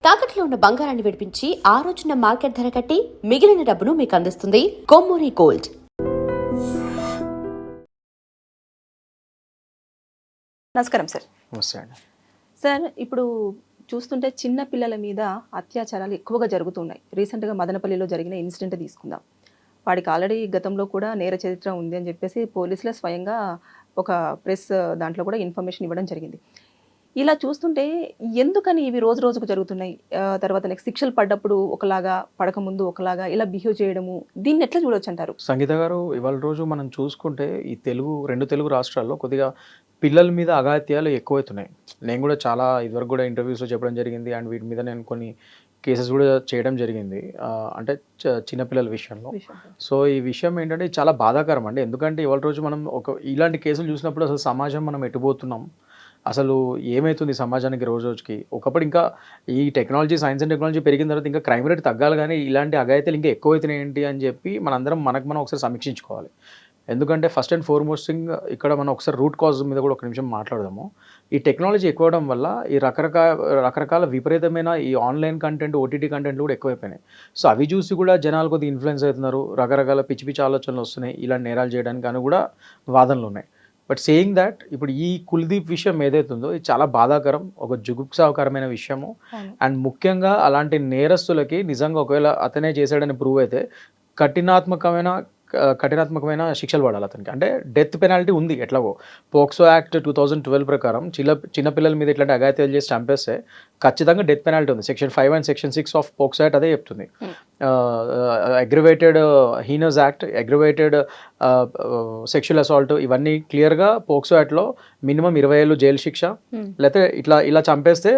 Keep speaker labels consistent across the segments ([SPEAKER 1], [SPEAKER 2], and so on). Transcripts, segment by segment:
[SPEAKER 1] తాకట్లో ఉన్న బంగారాన్ని విడిపించి ఆ రోజున మార్కెట్ ధర కట్టి మిగిలిన డబ్బును మీకు అందిస్తుంది కొమ్మూరి గోల్డ్.
[SPEAKER 2] నమస్కారం సార్.
[SPEAKER 3] నమస్తే అండి.
[SPEAKER 2] సార్, ఇప్పుడు చూస్తుంటే చిన్న పిల్లల మీద అత్యాచారాలు ఎక్కువగా జరుగుతున్నాయి. రీసెంట్గా మదనపల్లిలో జరిగిన ఇన్సిడెంట్ తీసుకుందాం. వాడికి ఆల్రెడీ గతంలో కూడా నేర చరిత్ర ఉంది అని చెప్పేసి పోలీసులే స్వయంగా ఒక ప్రెస్ దాంట్లో కూడా ఇన్ఫర్మేషన్ ఇవ్వడం జరిగింది. ఇలా చూస్తుంటే ఎందుకని ఇవి రోజు రోజుకు జరుగుతున్నాయి? తర్వాత నెక్స్ట్ శిక్షలు పడ్డప్పుడు ఒకలాగా, పడకముందు ఒకలాగా ఇలా బిహేవ్ చేయడము, దీన్ని ఎట్లా చూడొచ్చు అంటారు?
[SPEAKER 3] సంగీత గారు, ఇవాళ రోజు మనం చూసుకుంటే ఈ రెండు తెలుగు రాష్ట్రాల్లో కొద్దిగా పిల్లల మీద అఘాయిత్యాలు ఎక్కువవుతున్నాయి. నేను కూడా చాలా ఇదివరకు కూడా ఇంటర్వ్యూస్లో చెప్పడం జరిగింది అండ్ వీటి మీద నేను కొన్ని కేసెస్ కూడా చేయడం జరిగింది, అంటే చిన్నపిల్లల విషయంలో. సో ఈ విషయం ఏంటంటే చాలా బాధాకరం అండి. ఎందుకంటే ఇవాళ రోజు మనం ఇలాంటి కేసులు చూసినప్పుడు అసలు సమాజం మనం ఎటుపోతున్నాం, అసలు ఏమవుతుంది సమాజానికి రోజు రోజుకి. ఒకప్పుడు ఇంకా ఈ సైన్స్ అండ్ టెక్నాలజీ పెరిగిన తర్వాత ఇంకా క్రైమ్ రేట్ తగ్గాలి, కానీ ఇలాంటి అఘాయిత్యాలు ఇంకా ఎక్కువైతున్నాయి ఏంటి అని చెప్పి మనందరం మనం ఒకసారి సమీక్షించుకోవాలి. ఎందుకంటే ఫస్ట్ అండ్ ఫార్మోస్ట్ థింగ్ ఇక్కడ మనం ఒకసారి రూట్ కాజ్ మీద కూడా ఒక నిమిషం మాట్లాడదాము. ఈ టెక్నాలజీ ఎక్కువడం వల్ల ఈ రకరకాల విపరీతమైన ఈ ఆన్లైన్ కంటెంట్, ఓటీటీ కంటెంట్లు కూడా ఎక్కువైపోయినాయి. సో అవి చూసి కూడా జనాలు కొద్దిగా ఇన్ఫ్లుయెన్స్ అవుతున్నారు, రకరకాల పిచ్చి పిచ్చి ఆలోచనలు వస్తున్నాయి, ఇలాంటి నేరాలు చేయడానికి అని కూడా వాదనలు ఉన్నాయి. బట్ సేయింగ్ దాట్ ఇప్పుడు ఈ కుల్దీప్ విషయం ఏదైతుందో ఇది చాలా బాధాకరం, ఒక జుగుప్సాకరమైన విషయము. అండ్ ముఖ్యంగా అలాంటి నేరస్తులకి నిజంగా ఒకవేళ అతనే చేశాడని ప్రూవ్ అయితే కఠినాత్మకమైన శిక్షలు పడాలి అతనికి. అంటే డెత్ పెనాల్టీ ఉంది ఎట్లాగో. పోక్సో యాక్ట్ 2012 ప్రకారం చిన్నపిల్లల మీద ఇట్లాంటి అఘాయిత్యాలు చేసి చంపేస్తే ఖచ్చితంగా డెత్ పెనాల్టీ ఉంది. Section 5 and section 6 of POCSO act అదే చెప్తుంది. Aggravated heinous act, aggravated sexual assault, ఇవన్నీ క్లియర్గా పోక్సో యాక్ట్లో మినిమం 20 ఏళ్ళు జైలు శిక్ష, లేకపోతే ఇలా చంపేస్తే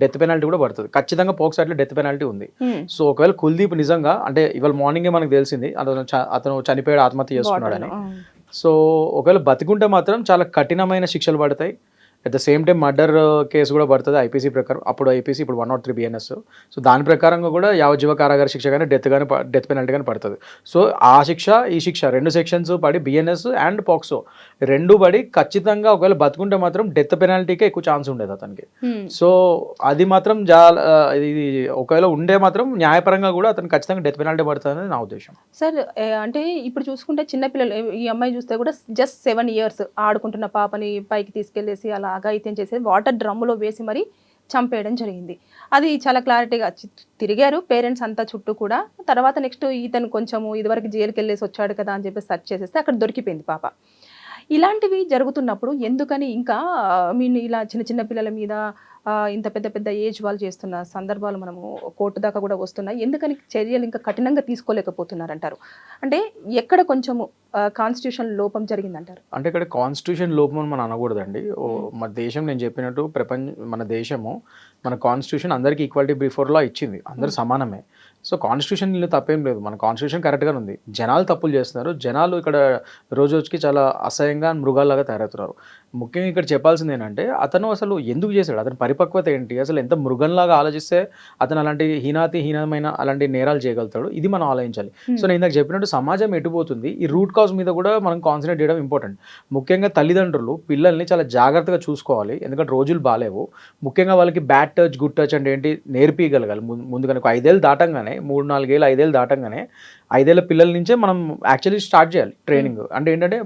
[SPEAKER 3] డెత్ పెనాల్టీ కూడా పడుతుంది. ఖచ్చితంగా పోక్సో యాక్ట్లో డెత్ పెనాల్టీ ఉంది. సో ఒకవేళ కుల్దీప్ నిజంగా, అంటే ఇవాళ మార్నింగే మనకు తెలిసింది అతను చనిపోయాడు, ఆత్మహత్య చేసుకున్నాడని. సో ఒకవేళ బతికుంటే మాత్రం చాలా కఠినమైన శిక్షలు పడతాయి. At the same time murder case కూడా పడుతుంది ఐపీసీ ప్రకారం. అప్పుడు ఐపీసీ, ఇప్పుడు 103 BNS. సో దాని ప్రకారంగా కూడా యావజ్జీవ కారాగార శిక్ష కానీ డెత్ పెనాల్టీ కానీ పడుతుంది. సో ఆ శిక్ష ఈ శిక్ష 2 సెక్షన్స్ పడి BNS అండ్ పోక్సో 2 పడి ఖచ్చితంగా ఒకవేళ బతుకుంటే మాత్రం డెత్ పెనాల్టీకే ఎక్కువ ఛాన్స్ ఉండేది అతనికి. సో అది మాత్రం ఇది ఒకవేళ ఉండే మాత్రం న్యాయపరంగా కూడా అతను ఖచ్చితంగా డెత్ పెనాల్టీ పడుతుంది అనేది నా ఉద్దేశం.
[SPEAKER 2] సార్, అంటే ఇప్పుడు చూసుకుంటే చిన్నపిల్లలు, ఈ అమ్మాయి చూస్తే కూడా జస్ట్ 7 years ఆడుకుంటున్న పాపని పైకి తీసుకెళ్లేసి అలా అఘాయిత్యం చేసి వాటర్ డ్రమ్ములో వేసి మరి చంపేయడం జరిగింది. అది చాలా క్లారిటీగా తిరిగారు పేరెంట్స్ అంతా చుట్టూ కూడా. తర్వాత నెక్స్ట్ ఇతను కొంచెము ఇదివరకు జైలుకి వెళ్ళేసి వచ్చాడు కదా అని చెప్పి సెర్చ్ చేసేస్తే అక్కడ దొరికిపోయింది పాప. ఇలాంటివి జరుగుతున్నప్పుడు ఎందుకని ఇంకా ఇలా చిన్న పిల్లల మీద ఇంత పెద్ద ఏజ్ వాళ్ళు చేస్తున్న సందర్భాలు మనము కోర్టు దాకా కూడా వస్తున్నాయి, ఎందుకని చర్యలు ఇంకా కఠినంగా తీసుకోలేకపోతున్నారంటారు? అంటే ఎక్కడ కొంచెము కాన్స్టిట్యూషన్ లోపం జరిగిందంటారు?
[SPEAKER 3] అంటే ఇక్కడ కాన్స్టిట్యూషన్ లోపం అని మనం అనకూడదండి. మన దేశం, నేను చెప్పినట్టు మన దేశము, మన కాన్స్టిట్యూషన్ అందరికీ ఈక్వాలిటీ బిఫోర్ లా ఇచ్చింది, అందరూ సమానమే. సో కాన్స్టిట్యూషన్ తప్పేం లేదు, మన కాన్స్టిట్యూషన్ కరెక్ట్గానే ఉంది. జనాలు తప్పులు చేస్తున్నారు, జనాలు ఇక్కడ రోజుకి చాలా అసహ్యంగా మృగాల్లాగా తయారవుతున్నారు. ముఖ్యంగా ఇక్కడ చెప్పాల్సింది ఏంటంటే అతను అసలు ఎందుకు చేశాడు, అతని పరిపక్వత ఏంటి, అసలు ఎంత మృగంలాగా ఆలోచిస్తే అతను అలాంటి హీనమైన అలాంటి నేరాలు చేయగలుగుతాడు, ఇది మనం ఆలోచించాలి. సో నేను ఇందాక చెప్పినట్టు సమాజం ఎటుపోతుంది, ఈ రూట్ కాజ్ మీద కూడా మనం కాన్సన్ట్రేట్ చేయడం ఇంపార్టెంట్. ముఖ్యంగా తల్లిదండ్రులు పిల్లల్ని చాలా జాగ్రత్తగా చూసుకోవాలి, ఎందుకంటే రోజులు బాగాలేవు. ముఖ్యంగా వాళ్ళకి బ్యాడ్ టచ్, గుడ్ టచ్ అంటే ఏంటి నేర్పించగలగాలి ముందుగానే. 5 ఏళ్ళు దాటంగానే, 3-4 ఏళ్ళు 5 ఏళ్ళు దాటంగానే, 5 ఏళ్ళ పిల్లల నుంచే మనం యాక్చువల్లీ స్టార్ట్ చేయాలి ట్రైనింగ్. అంటే ఏంటంటే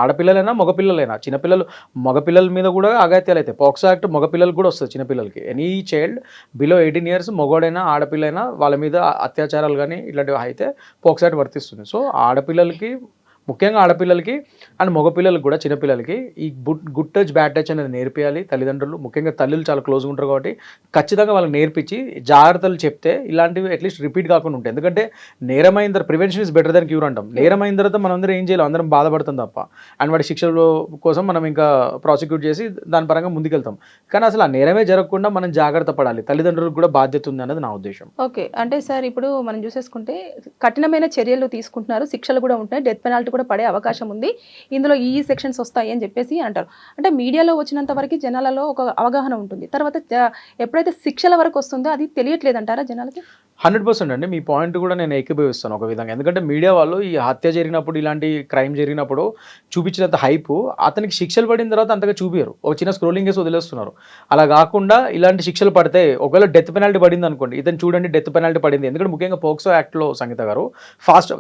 [SPEAKER 3] ఆడపిల్లలైనా మగపిల్లలైనా, చిన్నపిల్లలు మగపిల్లల మీద కూడా అఘాయిత్యాలు అయితే పోక్సో యాక్ట్ మగపిల్లలకు కూడా వస్తుంది. చిన్నపిల్లలకి ఎనీ చైల్డ్ బిలో 18 years మగోడైనా ఆడపిల్లైనా వాళ్ళ మీద అత్యాచారాలు కానీ ఇట్లాంటివి అయితే పోక్సో యాక్ట్ వర్తిస్తుంది. సో ఆడపిల్లలకి, ముఖ్యంగా ఆడపిల్లలకి అండ్ మగపిల్లలకి కూడా, చిన్నపిల్లలకి ఈ గుడ్ టచ్ బ్యాడ్ టచ్ అనేది నేర్పియాలి తల్లిదండ్రులు. ముఖ్యంగా తల్లులు చాలా క్లోజ్గా ఉంటారు కాబట్టి ఖచ్చితంగా వాళ్ళకి నేర్పించి జాగ్రత్తలు చెప్తే ఇలాంటివి అట్లీస్ట్ రిపీట్ కాకుండా ఉంటాయి. ఎందుకంటే నేరమైన తర్వాత prevention is better than cure అంటాం. నేరమైన తర్వాత మనం అందరం ఏం చేయాలి, అందరం బాధపడతాం తప్ప, అండ్ వాడి శిక్షల కోసం మనం ఇంకా ప్రాసిక్యూట్ చేసి దాని పరంగా ముందుకెళ్తాం. కానీ అసలు ఆ నేరమే జరగకుండా మనం జాగ్రత్త పడాలి, తల్లిదండ్రులకు కూడా బాధ్యత ఉంది అన్నది నా ఉద్దేశం.
[SPEAKER 2] ఓకే, అంటే సార్ ఇప్పుడు మనం చూసేసుకుంటే కఠినమైన చర్యలు తీసుకుంటున్నారు, శిక్షలు కూడా ఉంటాయి, డెత్ పెనాల్టీ కూడా పడే అవకాశం ఉంది, ఇందులో ఈ సెక్షన్స్ వస్తాయి అని చెప్పేసి అంటారు. అంటే మీడియాలో వచ్చినంత వరకు జనాలలో ఒక అవగాహన ఉంటుంది, తర్వాత ఎప్పుడైతే శిక్షల వరకు వస్తుందో అది తెలియట్లేదు అంటారా జనాలకి?
[SPEAKER 3] 100% అండి. మీ పాయింట్ కూడా నేను ఏకీభవిస్తాను ఒక విధంగా. ఎందుకంటే మీడియా వాళ్ళు ఈ హత్య జరిగినప్పుడు, ఇలాంటి క్రైమ్ జరిగినప్పుడు చూపించినంత హైపు అతనికి శిక్షలు పడిన తర్వాత అంతగా చూపియరు. ఒక చిన్న స్క్రోలింగ్ చేసి వదిలేస్తున్నారు. అలా కాకుండా ఇలాంటి శిక్షలు పడితే ఒకవేళ డెత్ పెనాల్టీ పడింది అనుకోండి, ఇతను చూడండి డెత్ పెనాల్టీ పడింది. ఎందుకంటే ముఖ్యంగా పోక్సో యాక్ట్లో సంగీత గారు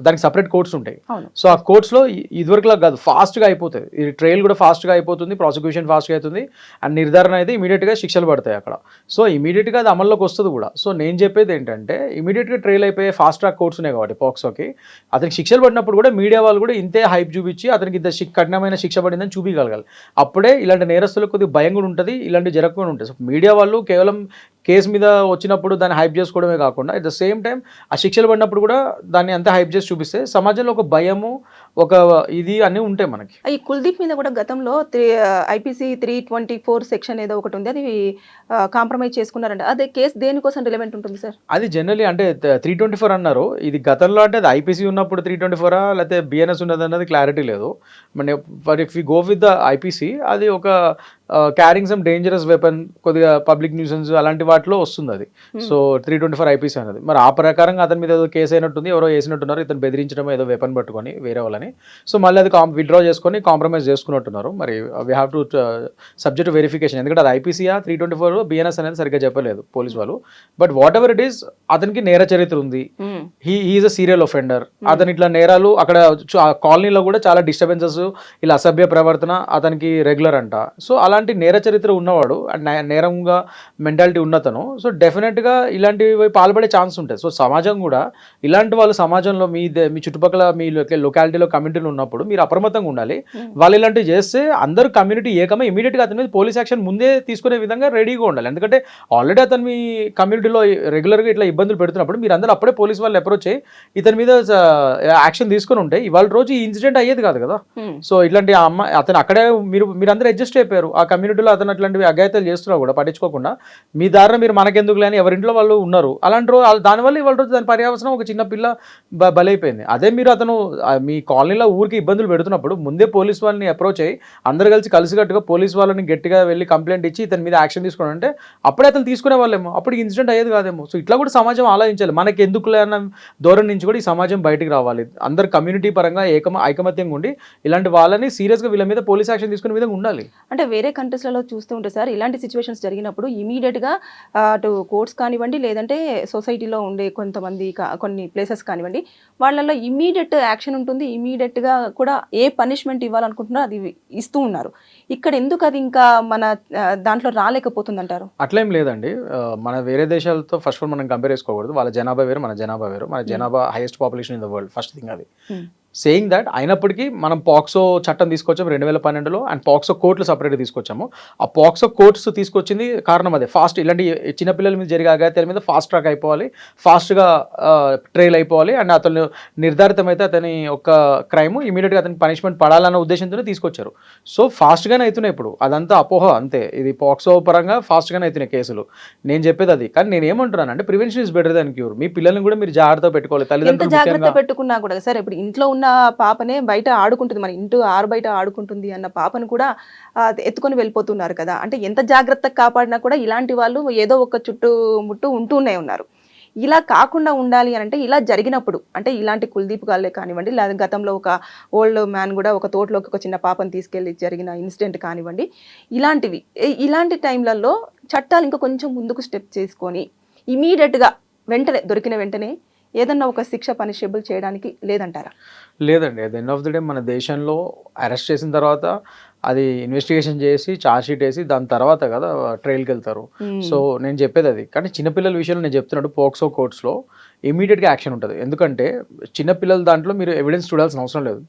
[SPEAKER 3] దానికి సపరేట్ కోర్ట్స్ ఉంటాయి. సో ఆ కోర్ట్స్లో ఇదివరకులా కాదు, ఫాస్ట్గా అయిపోతుంది. ఈ ట్రయల్ కూడా ఫాస్ట్గా అయిపోతుంది, ప్రాసిక్యూషన్ ఫాస్ట్గా అవుతుంది, అండ్ నిర్ధారణ అయితే ఇమీడియట్గా శిక్షలు పడతాయి అక్కడ. సో ఇమీడియట్గా అది అమల్లోకి వస్తుంది కూడా. సో నేను చెప్పేది ఏంటంటే ఇమీడియట్గా ట్రయల్ అయిపోయే ఫాస్ట్ ట్రాక్ కోర్ట్స్ ఉన్నాయి కాబట్టి పోక్సోకి, అతనికి శిక్షలు పడినప్పుడు కూడా మీడియా వాళ్ళు కూడా ఇంతే హైప్ చూపించి అతనికి ఇంత కఠినమైన శిక్ష పడిందని చూపించగలగాలి. అప్పుడే ఇలాంటి నేరస్తులకు కొద్దిగా భయం కూడా ఉంటుంది, ఇలాంటి జరగకుండా ఉంటాయి. సో మీడియా వాళ్ళు కేవలం కేసు మీద వచ్చినప్పుడు దాన్ని హైప్ చేసుకోవడమే కాకుండా అట్ ద సేమ్ టైం ఆ శిక్షలు పడినప్పుడు కూడా దాన్ని అంతా హైప్ చేసి చూపిస్తే సమాజంలో ఒక భయము, ఒక ఇది అన్నీ ఉంటాయి మనకి.
[SPEAKER 2] ఈ కుల్దీప్ మీద కూడా గతంలో ఐపీసీ 324 సెక్షన్ ఏదో ఒకటి ఉంది, అది కాంప్రమైజ్ చేసుకున్నారంట. అదే కేసు దేనికోసం రిలవెంట్ ఉంటుంది సార్?
[SPEAKER 3] అది జనరలీ అంటే 324 అన్నారు. ఇది గతంలో అంటే అది ఐపీసీ ఉన్నప్పుడు 324 లేకపోతే బిఎన్ఎస్ ఉన్నది అన్నది క్లారిటీ లేదు. But if you go with the IPC, అది ఒక క్యారింగ్ సమ్ డేంజరస్ వెపన్, కొద్దిగా పబ్లిక్ న్యూసెన్స్ అలాంటి వాటిలో వస్తుంది అది. సో 324 ఐపీసీ అనేది మరి ఆ ప్రకారంగా అతని మీద ఏదో కేసు అయినట్టుంది, ఎవరో వేసినట్టున్నారు, ఇతను బెదిరించడం ఏదో వెపన్ పట్టుకొని వేరే వాళ్ళని. సో మళ్ళీ అది విత్డ్రా చేసుకొని కాంప్రమైజ్ చేసుకున్నట్టున్నారు. మరి we have to subject verification, ఎందుకంటే అది ఐపీసీయా 324 బిఎన్ఎస్ అనేది సరిగ్గా చెప్పలేదు పోలీస్ వాళ్ళు. But what ever it is, అతనికి నేర చరిత్ర ఉంది, హీఈస్ అ సీరియల్ ఒఫెండర్. అతని ఇట్లా నేరాలు అక్కడ కాలనీలో కూడా చాలా డిస్టర్బెన్సెస్, ఇలా అసభ్య ప్రవర్తన అతనికి రెగ్యులర్ అంట. సో అలాంటి నేర చరిత్ర ఉన్నవాడు, నేరంగా మెంటాలిటీ ఉన్నతను, సో డెఫినెట్గా ఇలాంటివి పాల్పడే ఛాన్స్ ఉంటుంది. సో సమాజం కూడా ఇలాంటి వాళ్ళు సమాజంలో మీ చుట్టుపక్కల మీ లొకాలిటీలో కమ్యూనిటీలో ఉన్నప్పుడు మీరు అప్రమత్తంగా ఉండాలి. వాళ్ళు ఇలాంటివి చేస్తే అందరూ కమ్యూనిటీ ఏకమై ఇమీడియట్గా అతని మీద పోలీస్ యాక్షన్ ముందే తీసుకునే విధంగా రెడీగా ఉండాలి. ఎందుకంటే ఆల్రెడీ అతను మీ కమ్యూనిటీలో రెగ్యులర్గా ఇట్లా ఇబ్బందులు పెడుతున్నప్పుడు మీరు అందరూ అప్పుడే పోలీస్ వాళ్ళు అప్రోచ్ అయ్యి ఇతని మీద యాక్షన్ తీసుకుని ఉంటే ఇవాళ రోజు ఈ ఇన్సిడెంట్ అయ్యేది కాదు కదా. సో ఇట్లాంటి అమ్మాయి అతను అక్కడే మీరందరూ అడ్జస్ట్ అయిపోయారు. ఆ కమ్యూనిటీలో అతను అట్లాంటివి అఘాయితాలు చేస్తున్నా కూడా పట్టించుకోకుండా మీ దారిన మీరు మనకెందుకు లేని ఎవరింట్లో వాళ్ళు ఉన్నారు. అలాంటి రోజు దానివల్ల ఇవాళ రోజు దాని పర్యావసనం ఒక చిన్న పిల్ల బలైపోయింది. అదే మీరు అతను మీ కాలనీలో ఊరికి ఇబ్బందులు పెడుతున్నప్పుడు ముందే పోలీస్ వాళ్ళని అప్రోచ్ అయ్యి అందరు కలిసికట్టుగా పోలీస్ వాళ్ళని గట్టిగా వెళ్ళి కంప్లైంట్ ఇచ్చి ఇతని మీద యాక్షన్ తీసుకోవడం అంటే అప్పుడే అతను తీసుకునే వాళ్ళేమో, అప్పుడు ఇన్సిడెంట్ అయ్యేది కాదేమో. సో ఇట్లా కూడా సమాజం ఆలోచించాలి. మనకి ఎందుకు లేన్న దూరం నుంచి కూడా ఈ సమాజం బయటికి రావాలి. అందరు కమ్యూనిటీ పరంగా ఐకమత్యంగా ఉండి ఇలాంటి వాళ్ళని సీరియస్గా వీళ్ళ మీద పోలీస్ యాక్షన్ తీసుకునే విధంగా ఉండాలి.
[SPEAKER 2] అంటే వేరే కంట్రీస్లలో చూస్తూ ఉంటే సార్, ఇలాంటి సిచ్యువేషన్స్ జరిగినప్పుడు ఇమీడియట్గా అటు కోర్ట్స్ కానివ్వండి, లేదంటే సొసైటీలో ఉండే కొంతమంది కొన్ని ప్లేసెస్ కానివ్వండి, వాళ్ళల్లో ఇమీడియట్ యాక్షన్ ఉంటుంది. ఇమీడియట్గా కూడా ఏ పనిష్మెంట్ ఇవ్వాలనుకుంటున్నారో అది ఇస్తూ ఉన్నారు. ఇక్కడ ఎందుకు అది ఇంకా మన దాంట్లో రాలేకపోతుంది అంటారు?
[SPEAKER 3] అట్లేం లేదండి. మన వేరే దేశాలతో ఫస్ట్ ఆఫ్ ఆల్ మనం కంపేర్ చేసుకోకూడదు. వాళ్ళ జనాభా వేరు, మన జనాభా వేరు. మన జనాభా highest population in the world, first thing అది. సేయింగ్ దట్ అయినప్పటికీ మనం పాక్సో చట్టం తీసుకొచ్చాము 2012లో, అండ్ పాక్సో కోర్టులు సపరేట్గా తీసుకొచ్చాము. ఆ పాక్సో కోర్ట్స్ తీసుకొచ్చింది కారణం అదే. ఫాస్ట్ ఇలాంటి చిన్నపిల్లల మీద జరిగే అఘాయిత్యాల మీద ఫాస్ట్ ట్రాక్ అయిపోవాలి, ఫాస్ట్గా ట్రయల్ అయిపోవాలి, అండ్ అతను నిర్ధారితమైతే అతని ఒక క్రైమ్ ఇమీడియట్గా అతనికి పనిష్మెంట్ పడాలన్న ఉద్దేశంతోనే తీసుకొచ్చారు. సో ఫాస్ట్గానే అవుతున్నాయి ఇప్పుడు. అదంతా అపోహ అంతే. ఇది పాక్సో పరంగా ఫాస్ట్గానే అవుతున్నాయి కేసులు. నేను చెప్పేది అది. కానీ నేను ఏమంటున్నాను అంటే prevention is better than cure. మీ పిల్లల్ని కూడా మీరు జాగ్రత్త పెట్టుకోవాలి. తల్లిదండ్రులు
[SPEAKER 2] జాగ్రత్త పెట్టుకున్నా కూడా సార్, ఇప్పుడు ఇంట్లో ఉన్న పాపనే బయట ఆడుకుంటుంది, మన ఇంటి ఆరు బయట ఆడుకుంటుంది అన్న పాపను కూడా ఎత్తుకొని వెళ్ళిపోతున్నారు కదా. అంటే ఎంత జాగ్రత్తగా కాపాడినా కూడా ఇలాంటి వాళ్ళు ఏదో ఒక చుట్టుముట్టు ఉంటూనే ఉన్నారు. ఇలా కాకుండా ఉండాలి అని అంటే ఇలా జరిగినప్పుడు, అంటే ఇలాంటి కుల్దీప్ గాలే కానివ్వండి, లేదా గతంలో ఒక ఓల్డ్ మ్యాన్ కూడా ఒక తోటలోకి ఒక చిన్న పాపను తీసుకెళ్ళి జరిగిన ఇన్సిడెంట్ కానివ్వండి, ఇలాంటి టైంలలో చట్టాలు ఇంకా కొంచెం ముందుకు స్టెప్ చేసుకొని ఇమీడియట్గా దొరికిన వెంటనే ఏదన్నా ఒక శిక్ష పనిషబుల్ చేయడానికి లేదంటారా?
[SPEAKER 3] లేదండి. At the end of the day మన దేశంలో అరెస్ట్ చేసిన తర్వాత అది ఇన్వెస్టిగేషన్ చేసి ఛార్జ్ షీట్ వేసి దాని తర్వాత కదా ట్రయల్కి వెళ్తారు. సో నేను చెప్పేది అది. కానీ చిన్నపిల్లల విషయంలో నేను చెప్తున్నాడు పోక్సో కోర్ట్స్లో ఇమీడియట్గా యాక్షన్ ఉంటుంది. ఎందుకంటే చిన్నపిల్లల దాంట్లో మీరు ఎవిడెన్స్ చూడాల్సిన అవసరం లేదు.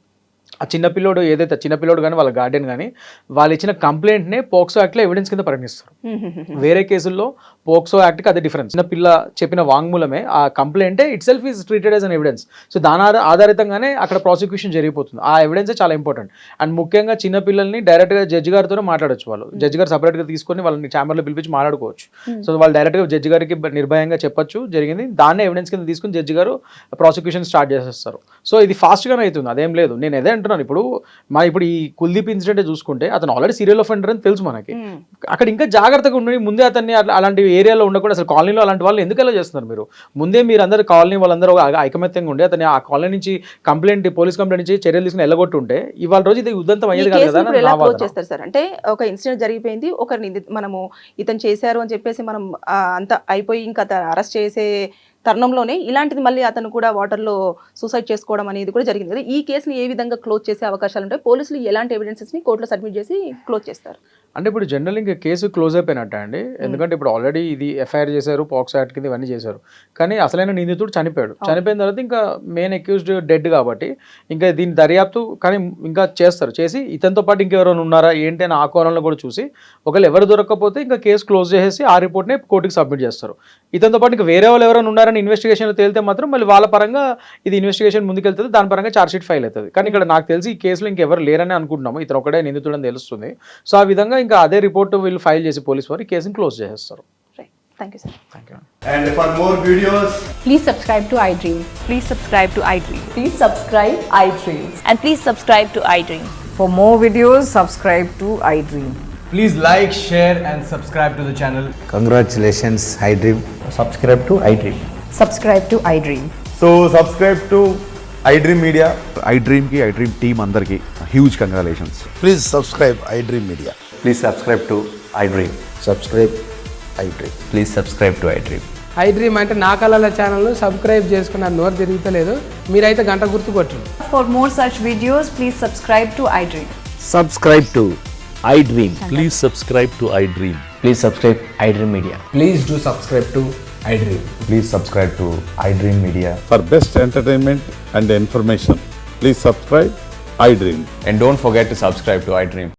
[SPEAKER 3] ఆ చిన్నపిల్లోడు ఏదైతే చిన్నపిల్లోడు కానీ వాళ్ళ గార్డెన్ కానీ వాళ్ళు ఇచ్చిన కంప్లైంట్నే పోక్సో యాక్ట్లో ఎవిడెన్స్ కింద పరిగణిస్తారు. వేరే కేసుల్లో పోక్సో యాక్ట్కి అదే డిఫరెన్స్. చిన్నపిల్ల చెప్పిన వాంగ్మూలమే ఆ కంప్లైంటే itself is treated as an evidence. So దాని ఆధారితంగానే అక్కడ ప్రాసిక్యూషన్ జరిగిపోతుంది. ఆ ఎవిడెన్సే చాలా ఇంపార్టెంట్. అండ్ ముఖ్యంగా చిన్నపిల్లల్ని డైరెక్ట్గా జడ్జి గారితోనే మాట్లాడచ్చు. వాళ్ళు జడ్జి గారు సపరేట్గా తీసుకొని వాళ్ళని ఛాంబర్లో పిలిపించి మాట్లాడుకోవచ్చు. సో వాళ్ళు డైరెక్ట్గా జడ్జి గారికి నిర్భయంగా చెప్పొచ్చు జరిగింది, దాన్నే ఎవిడెన్స్ కింద తీసుకుని జడ్జి గారు ప్రాసిక్యూషన్ స్టార్ట్ చేసేస్తారు. సో ఇది ఫాస్ట్గానే అవుతుంది, అదేం లేదు. నేను అదే అంటున్నాను. ఇప్పుడు ఈ కుల్దీప్ ఇన్సిడెంట్ చూసుకుంటే అతను ఆల్రెడీ సీరియల్ ఆఫెండర్ అని తెలుసు మనకి. అక్కడ ఇంకా జాగ్రత్తగా ఉండి ముందే అతన్ని అలాంటి ఏరియాలో ఉండకుండా అసలు కాలనీలో అలాంటి వాళ్ళు ఎందుకు ఎలా చేస్తున్నారు మీరు? ముందే మీరు అందరు కాలనీ వాళ్ళందరూ ఐకమత్యంగా ఉండి అతని ఆ కాలనీ నుంచి పోలీస్ కంప్లైంట్ నుంచి చర్యలు తీసుకుని వెళ్ళగొట్టుంటే ఇవాళ రోజు ఇది ఉదంతం అయ్యేది కాదు కదా.
[SPEAKER 2] ఎలా క్లోజ్ చేస్తారు సార్? అంటే ఒక ఇన్సిడెంట్ జరిగిపోయింది, ఒకరిని మనము ఇతను చేశారు అని చెప్పేసి మనం అంత అయిపోయి ఇంకా అరెస్ట్ చేసే తరుణంలోనే ఇలాంటిది మళ్ళీ అతను కూడా వాటర్లో సూసైడ్ చేసుకోవడం అనేది కూడా జరిగింది కదా. ఈ కేసుని ఏ విధంగా క్లోజ్ చేసే అవకాశాలు ఉంటాయి? పోలీసులు ఎలాంటి ఎవిడెన్సెస్ని కోర్టులో సబ్మిట్ చేసి క్లోజ్ చేస్తారు?
[SPEAKER 3] అంటే ఇప్పుడు జనరల్ ఇంకా కేసు క్లోజ్ అయిపోయినట్ట అండి. ఎందుకంటే ఇప్పుడు ఆల్రెడీ ఇది ఎఫ్ఐఆర్ చేశారు, పాక్సో యాక్ట్ కింద ఇవన్నీ చేశారు. కానీ అసలైన నిందితుడు చనిపోయాడు. చనిపోయిన తర్వాత ఇంకా మెయిన్ అక్యూజ్డ్ డెడ్ కాబట్టి ఇంకా దీని దర్యాప్తు కానీ ఇంకా చేసి ఇతనితో పాటు ఇంకెవరైనా ఉన్నారా ఏంటి అని ఆ కోణంలో కూడా చూసి ఒకవేళ ఎవరు దొరకకపోతే ఇంకా కేసు క్లోజ్ చేసేసి ఆ రిపోర్ట్ని కోర్టుకి సబ్మిట్ చేస్తారు. ఇతనితో పాటు ఇంకా వేరే వాళ్ళు ఎవరైనా ఉన్నారని ఇన్వెస్టిగేషన్లో తేలితే మాత్రం మళ్ళీ వాళ్ళ పరంగా ఇది ఇన్వెస్టిగేషన్ ముందుకెళ్తుంది, దాని పరంగా ఛార్జ్షీట్ ఫైల్ అవుతుంది. కానీ ఇక్కడ నాకు తెలిసి ఈ కేసులో ఇంకెవరు లేరని అనుకుంటున్నాము, ఇతను ఒకటే నిందితుడని తెలుస్తుంది. సో ఆ విధంగా ఇంకా అదే రిపోర్ట్ వీళ్ళు ఫైల్ చేసి పోలీస్ వారు ఈ కేసుని క్లోజ్ చేసేస్తారు.
[SPEAKER 2] Thank you, sir.
[SPEAKER 3] Thank you.
[SPEAKER 4] And for more videos,
[SPEAKER 5] Please subscribe to iDream.
[SPEAKER 6] Please subscribe to iDream.
[SPEAKER 5] Please subscribe iDream.
[SPEAKER 6] And please subscribe to iDream.
[SPEAKER 5] For more videos, subscribe to iDream.
[SPEAKER 4] please like, share and subscribe to the channel.
[SPEAKER 7] Congratulations, iDream.
[SPEAKER 8] Subscribe to iDream.
[SPEAKER 5] Subscribe to iDream.
[SPEAKER 4] So subscribe to iDream Media.
[SPEAKER 9] iDream team andarki huge congratulations.
[SPEAKER 7] Please subscribe iDream Media.
[SPEAKER 8] Please subscribe to iDream.
[SPEAKER 7] Subscribe iDream.
[SPEAKER 8] Please subscribe to iDream.
[SPEAKER 10] iDream అంటే నా కళల ఛానల్ను subscribe చేసుకున్న నోరు తిరుగుతలేదు, మీరైతే గంట గుర్తు కొట్టండి.
[SPEAKER 5] For more such videos, please subscribe to iDream.
[SPEAKER 8] Subscribe to iDream.
[SPEAKER 9] Please subscribe to iDream.
[SPEAKER 8] Please subscribe iDream Media.
[SPEAKER 4] Please do subscribe to iDream.
[SPEAKER 8] Please subscribe to iDream Media.
[SPEAKER 9] For best entertainment and information, please subscribe iDream.
[SPEAKER 8] And don't forget to subscribe to iDream.